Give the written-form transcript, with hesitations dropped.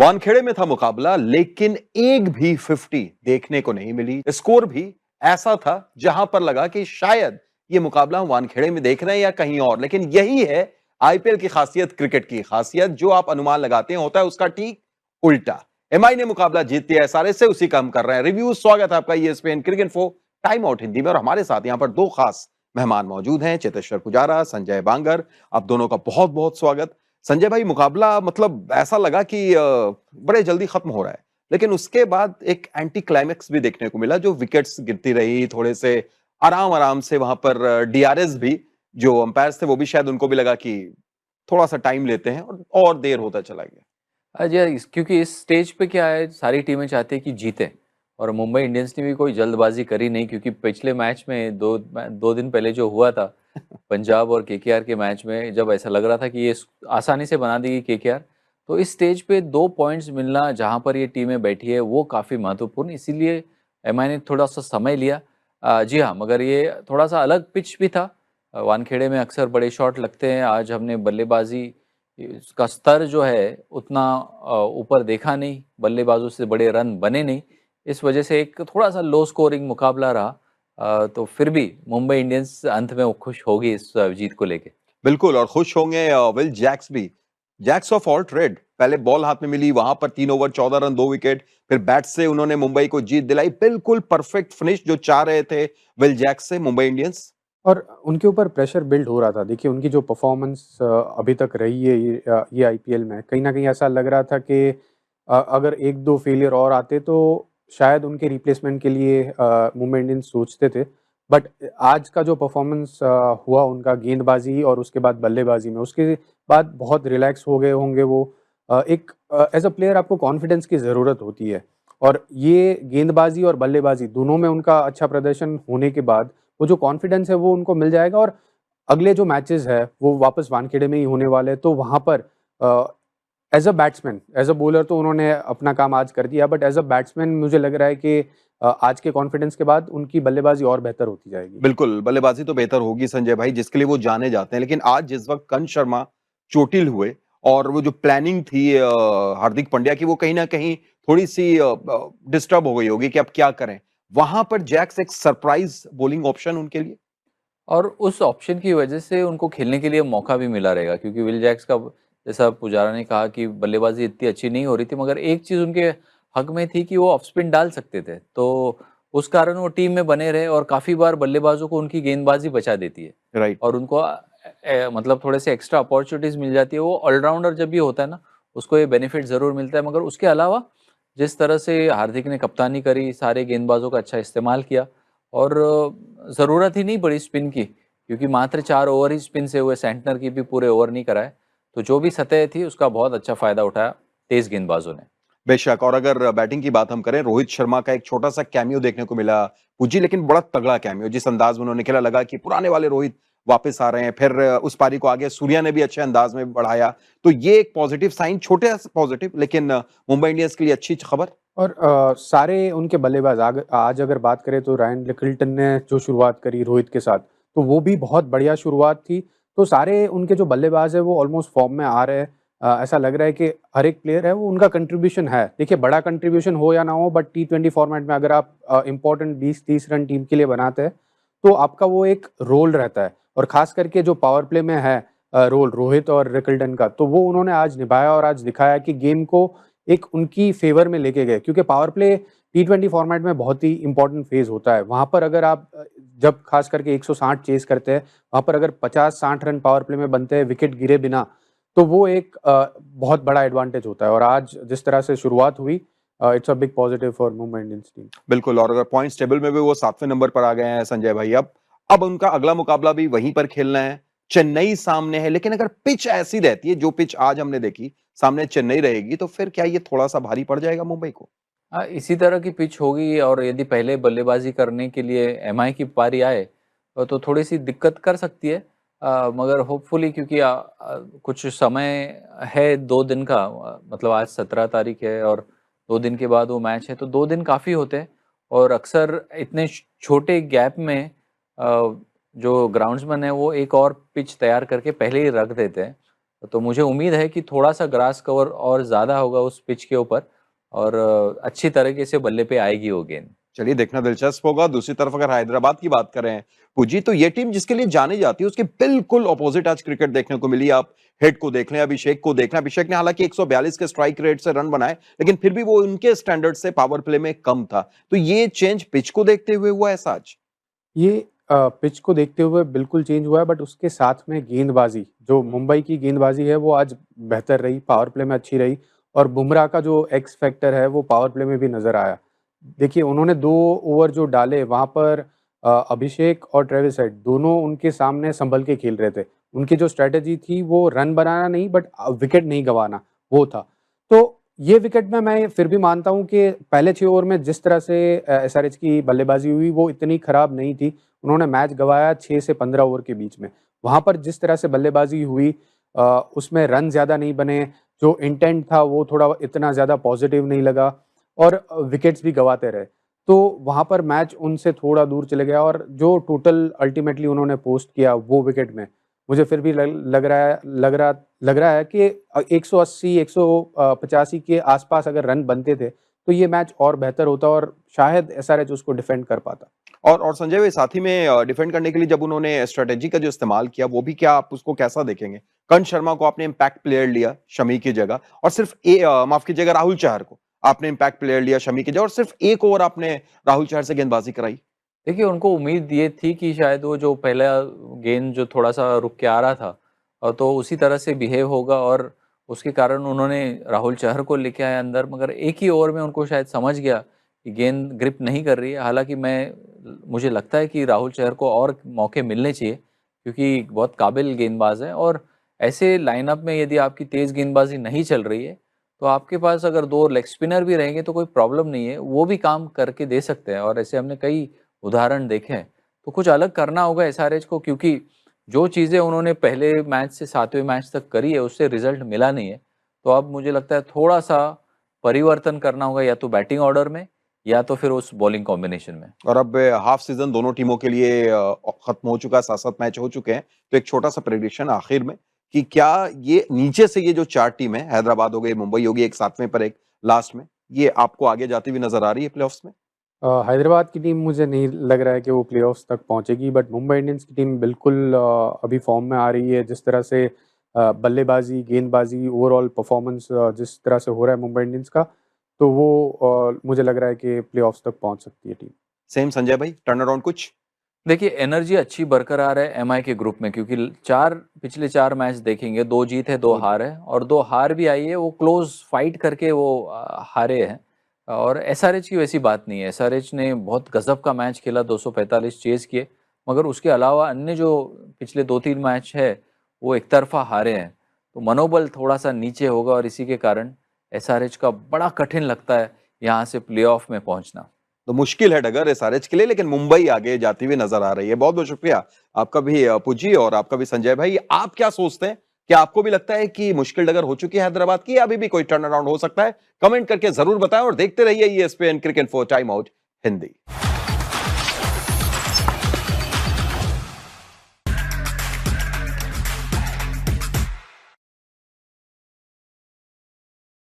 वानखेड़े में था मुकाबला, लेकिन एक भी 50 देखने को नहीं मिली। स्कोर भी ऐसा था जहां पर लगा कि शायद ये मुकाबला हम वानखेड़े में देख रहे हैं या कहीं और। लेकिन यही है आईपीएल की खासियत, क्रिकेट की खासियत। जो आप अनुमान लगाते हैं होता है उसका ठीक उल्टा। एमआई ने मुकाबला जीत लिया, एसआरएच से उसी का हम कर रहे हैं रिव्यू। स्वागत है आपका ESPN cricket info time out Hindi में। और हमारे साथ यहां पर दो खास मेहमान मौजूद हैं, चेतेश्वर पुजारा, संजय बांगर। आप दोनों का बहुत बहुत स्वागत। संजय भाई, मुकाबला मतलब ऐसा लगा कि बड़े जल्दी खत्म हो रहा है, लेकिन उसके बाद एक एंटी क्लाइमेक्स भी देखने को मिला। जो विकेट्स गिरती रही, थोड़े से आराम आराम से वहां पर डीआरएस भी, जो अंपायर्स थे वो भी शायद उनको भी लगा कि थोड़ा सा टाइम लेते हैं, और देर होता चला गया। अजय, क्योंकि इस स्टेज पे क्या है, सारी टीमें चाहती है कि जीते। और मुंबई इंडियंस ने भी कोई जल्दबाजी करी नहीं, क्योंकि पिछले मैच में दो दिन पहले जो हुआ था पंजाब और केकेआर के मैच में, जब ऐसा लग रहा था कि ये आसानी से बना देगी केकेआर, तो इस स्टेज पे 2 पॉइंट्स मिलना जहां पर ये टीमें बैठी है वो काफ़ी महत्वपूर्ण, इसीलिए एमआई ने थोड़ा सा समय लिया। जी हाँ, मगर ये थोड़ा सा अलग पिच भी था। वानखेड़े में अक्सर बड़े शॉट लगते हैं। आज हमने बल्लेबाजी इसका स्तर जो है उतना ऊपर देखा नहीं, बल्लेबाजों से बड़े रन बने नहीं। इस वजह से एक थोड़ा-सा लो स्कोरिंग मुकाबला रहा। तो फिर भी मुंबई इंडियंस अंत में वो खुश होगी इस जीत को लेके। बिल्कुल, और खुश होंगे विल जैक्स भी। जैक्स ऑफ ऑल ट्रेड, पहले बॉल हाथ में मिली, वहां पर 3 ओवर 14 रन 2 विकेट, फिर बैट से उन्होंने मुंबई को जीत दिलाई। बिल्कुल परफेक्ट फिनिश जो चाह रहे थे विल जैक्स से मुंबई इंडियंस। और उनके ऊपर प्रेशर बिल्ड हो रहा था। देखिए उनकी जो परफ़ॉर्मेंस अभी तक रही है ये आईपीएल में, कहीं न कहीं ऐसा लग रहा था कि अगर 1-2 फेलियर और आते तो शायद उनके रिप्लेसमेंट के लिए मुंबई इंडियंस सोचते थे। बट आज का जो परफ़ॉर्मेंस हुआ उनका गेंदबाज़ी और उसके बाद बल्लेबाज़ी में, उसके बाद बहुत रिलैक्स हो गए होंगे वो। एक एज़ अ प्लेयर आपको कॉन्फिडेंस की ज़रूरत होती है और ये गेंदबाज़ी और बल्लेबाज़ी दोनों में उनका अच्छा प्रदर्शन होने के बाद वो जो कॉन्फिडेंस है वो उनको मिल जाएगा और अगले जो मैचेस है वो वापस वानखेड़े में ही होने वाले हैं। तो वहाँ पर as a batsman, as a bowler तो उन्होंने अपना काम आज कर दिया, बट एज़ अ बैट्समैन मुझे लग रहा है कि आज के कॉन्फिडेंस के बाद उनकी बल्लेबाज़ी और बेहतर होती जाएगी। बिल्कुल, बल्लेबाजी तो बेहतर होगी संजय भाई, जिसके लिए वो जाने जाते हैं। लेकिन आज जिस वक़्त कंच शर्मा चोटिल हुए, और वो जो प्लानिंग थी हार्दिक पांड्या की, वो कहीं न कहीं थोड़ी-सी डिस्टर्ब हो गई होगी कि अब क्या करें? वहाँ पर जैक्स एक सरप्राइज़ बॉलिंग ऑप्शन उनके लिए। और उस ऑप्शन की वजह से उनको खेलने के लिए मौका भी मिला रहेगा, क्योंकि विल जैक्स का, जैसा पुजारा ने कहा कि बल्लेबाजी इतनी अच्छी नहीं हो रही थी, मगर एक चीज़ उनके हक में थी कि वो ऑफ स्पिन डाल सकते थे। तो उस कारण वो टीम में बने रहे और काफ़ी बार बल्लेबाजों को उनकी गेंदबाजी बचा देती है राइट। और उनको मतलब थोड़े से एक्स्ट्रा अपॉर्चुनिटीज़ मिल जाती है। वो ऑलराउंडर जब भी होता है ना, उसको ये बेनिफिट ज़रूर मिलता है। मगर उसके अलावा जिस तरह से हार्दिक ने कप्तानी करी, सारे गेंदबाजों का अच्छा इस्तेमाल किया और ज़रूरत ही नहीं पड़ी स्पिन की, क्योंकि मात्र 4 ओवर ही स्पिन से हुए, सेंटनर की भी पूरे ओवर नहीं कराए। तो जो भी सतह थी उसका बहुत अच्छा फ़ायदा उठाया तेज़ गेंदबाजों ने। बेशक। और अगर बैटिंग की बात हम करें, रोहित शर्मा का एक छोटा-सा कैमियो देखने को मिला, पुजी, लेकिन बड़ा तगड़ा कैमियो। जिस अंदाज में उन्होंने खेला, लगा कि पुराने वाले रोहित वापस आ रहे हैं। फिर उस पारी को आगे सूर्या ने भी अच्छे अंदाज में बढ़ाया। तो ये एक पॉजिटिव साइन, छोटे स पॉजिटिव, लेकिन मुंबई इंडियंस के लिए अच्छी खबर। और सारे उनके बल्लेबाज आज अगर बात करें तो रायन लिटलटन ने जो शुरुआत करी रोहित के साथ, तो वो भी बहुत बढ़िया शुरुआत थी। तो सारे उनके जो बल्लेबाज हैं वो ऑलमोस्ट फॉर्म में आ रहे हैं। ऐसा लग रहा है कि हर एक प्लेयर है वो उनका कंट्रीब्यूशन है। देखिए बड़ा कंट्रीब्यूशन हो या ना हो, बट टी20 फॉर्मेट में अगर आप इम्पोर्टेंट 20-30 रन टीम के लिए बनाते हैं, तो आपका वो एक रोल रहता है। और ख़ास करके जो पावर प्ले में है रोल रोहित और लिटलटन का, तो वो उन्होंने आज निभाया और आज दिखाया कि गेम को एक उनकी फ़ेवर में लेके गए, क्योंकि पावर प्ले टी20 फॉर्मेट में बहुत ही इम्पोर्टेंट फ़ेज़ होता है। वहाँ पर अगर आप जब ख़ास करके 160 चेज़ करते हैं, वहाँ पर अगर 50-60 रन पावर प्ले में बनते हैं विकेट गिरे बिना, तो वो एक बहुत बड़ा एडवांटेज होता है। और आज जिस तरह से शुरुआत हुई, it's a big positive for Mumbai Indians team. बिल्कुल। और अगर पॉइंट्स टेबल में भी वो 7वें नंबर पर आ गए हैं संजय भाई। अब उनका अगला मुकाबला भी वहीं पर खेलना है। चेन्नई सामने है, लेकिन अगर पिच ऐसी रहती है जो पिच आज हमने देखी, सामने चेन्नई रहेगी, तो फिर क्या ये थोड़ा-सा भारी पड़ जाएगा मुंबई को? हाँ, इसी तरह की पिच होगी और यदि पहले बल्लेबाजी करने के लिए एमआई की पारी आए तो थोड़ी-सी दिक्कत कर सकती है। मगर होपफुली, क्योंकि कुछ समय है 2 दिन का, मतलब आज 17 तारीख है और 2 दिन के बाद वो मैच है, तो 2 दिन काफ़ी होते हैं और अक्सर इतने छोटे गैप में जो ग्राउंड्समैन है वो एक और पिच तैयार करके पहले ही रख देते हैं। तो मुझे उम्मीद है कि थोड़ा सा ग्रास कवर और ज़्यादा होगा उस पिच के ऊपर और अच्छी तरीके से बल्ले पे आएगी वो गेंद। चलिए देखना दिलचस्प होगा। दूसरी तरफ अगर हैदराबाद की बात करें पूजी, तो ये टीम जिसके लिए जानी जाती है उसके बिल्कुल ऑपोजिट आज क्रिकेट देखने को मिली। आप हेड को देख लें, अभिषेक को देख लें। अभिषेक ने हालांकि 142 के स्ट्राइक रेट से रन बनाए, लेकिन फिर भी वो उनके स्टैंडर्ड से पावर प्ले में कम था। तो ये चेंज पिच को देखते हुए हुआ ऐसा आज? ये पिच को देखते हुए बिल्कुल चेंज हुआ है, बट उसके साथ में गेंदबाजी, जो मुंबई की गेंदबाजी है वो आज बेहतर रही, पावर प्ले में अच्छी रही और बुमराह का जो एक्स फैक्टर है वो पावर प्ले में भी नज़र आया। देखिए उन्होंने 2 ओवर जो डाले वहाँ पर अभिषेक और ट्रेविस हेड दोनों उनके सामने संभल के खेल रहे थे। उनकी जो स्ट्रैटेजी थी वो रन बनाना नहीं, बट विकेट नहीं गँवाना, वो था। तो ये विकेट में मैं फिर भी मानता हूँ कि पहले 6 ओवर में जिस तरह से एसआरएच की बल्लेबाजी हुई वो इतनी खराब नहीं थी। उन्होंने मैच गँवाया 6 से 15 ओवर के बीच में। वहाँ पर जिस तरह से बल्लेबाजी हुई उसमें रन ज़्यादा नहीं बने, जो इंटेंट था वो थोड़ा इतना ज़्यादा पॉजिटिव नहीं लगा और विकेट्स भी गँवाते रहे। तो वहाँ पर मैच उनसे थोड़ा दूर चले गया और जो टोटल अल्टीमेटली उन्होंने पोस्ट किया वो विकेट में, मुझे फिर भी लग रहा है कि 180 185 के आसपास अगर रन बनते थे, तो ये मैच और बेहतर होता और शायद एसआरएच उसको डिफेंड कर पाता। और संजय भाई, साथ ही में डिफेंड करने के लिए जब उन्होंने स्ट्रेटेजी का जो इस्तेमाल किया, वो भी क्या आप उसको कैसा देखेंगे? कंच शर्मा को आपने इम्पैक्ट प्लेयर लिया शमी की जगह, और सिर्फ माफ कीजिएगा, राहुल चहर को आपने इम्पैक्ट प्लेयर लिया शमी की जगह, और सिर्फ 1 ओवर आपने राहुल चहर से गेंदबाजी कराई। देखिए, उनको उम्मीद ये थी कि शायद वो जो पहला गेंद जो थोड़ा-सा रुक के आ रहा था तो उसी तरह से बिहेव होगा और उसके कारण उन्होंने राहुल चहर को लेके आए अंदर, मगर एक ही ओवर में उनको शायद समझ गया कि गेंद ग्रिप नहीं कर रही है। हालाँकि मुझे लगता है कि राहुल चहर को और मौके मिलने चाहिए क्योंकि बहुत काबिल गेंदबाज़ हैं और ऐसे लाइनअप में यदि आपकी तेज़ गेंदबाज़ी नहीं चल रही है, तो आपके पास अगर 2 लेग स्पिनर भी रहेंगे तो कोई प्रॉब्लम नहीं है, वो भी काम करके दे सकते हैं और ऐसे हमने कई उदाहरण देखे हैं। तो कुछ अलग करना होगा एसआरएच को क्योंकि जो चीज़ें उन्होंने पहले मैच से 7वें मैच तक करी है, उससे रिज़ल्ट मिला नहीं है। तो अब मुझे लगता है थोड़ा-सा परिवर्तन करना होगा या तो बैटिंग ऑर्डर में या तो फिर उस बॉलिंग कॉम्बिनेशन में। और अब हाफ सीजन दोनों टीमों के लिए खत्म हो चुका है, 7-7 मैच हो चुके हैं। तो एक छोटा-सा प्रेडिक्शन आखिर में कि क्या ये नीचे से ये जो 4 टीम है, हैदराबाद हो गई, मुंबई होगी, एक 7वें पर एक लास्ट में, ये आपको आगे जाती हुई नज़र आ रही है प्लेऑफ्स में? हैदराबाद की टीम मुझे नहीं लग रहा है कि वो प्लेऑफ्स तक पहुंचेगी, बट मुंबई इंडियंस की टीम बिल्कुल अभी फॉर्म में आ रही है। जिस तरह से बल्लेबाजी, गेंदबाजी, ओवरऑल परफॉर्मेंस जिस तरह से हो रहा है मुंबई इंडियंस का, तो वो मुझे लग रहा है कि प्लेऑफ्स तक पहुंच सकती है टीम। सेम संजय भाई, टर्न अराउंड कुछ? देखिए, एनर्जी अच्छी बरकरार है एमआई के ग्रुप में क्योंकि पिछले 4 मैच देखेंगे, 2 जीत है, 2 हार है और 2 हार भी आई है, वो क्लोज़ फाइट करके वो हारे हैं। और एसआरएच की वैसी बात नहीं है, एसआरएच ने बहुत गज़ब का मैच खेला, 245 चेज़ किए, मगर उसके अलावा अन्य जो पिछले 2-3 मैच है, वो एक तरफ़ा हारे हैं। तो मनोबल थोड़ा-सा नीचे होगा और इसी के कारण एसआरएच का बड़ा कठिन लगता है यहाँ से प्लेऑफ में पहुँचना। तो मुश्किल है डगर एसआरएच के लिए, लेकिन मुंबई आगे जाती हुई नजर आ रही है। बहुत बहुत शुक्रिया आपका भी पुजी, और आपका भी संजय भाई। आप क्या सोचते हैं? क्या आपको भी लगता है कि मुश्किल डगर हो चुकी है हैदराबाद की, या अभी भी कोई टर्न अराउंड हो सकता है? कमेंट करके जरूर बताएं और देखते रहिए ESPN cricket for time out Hindi.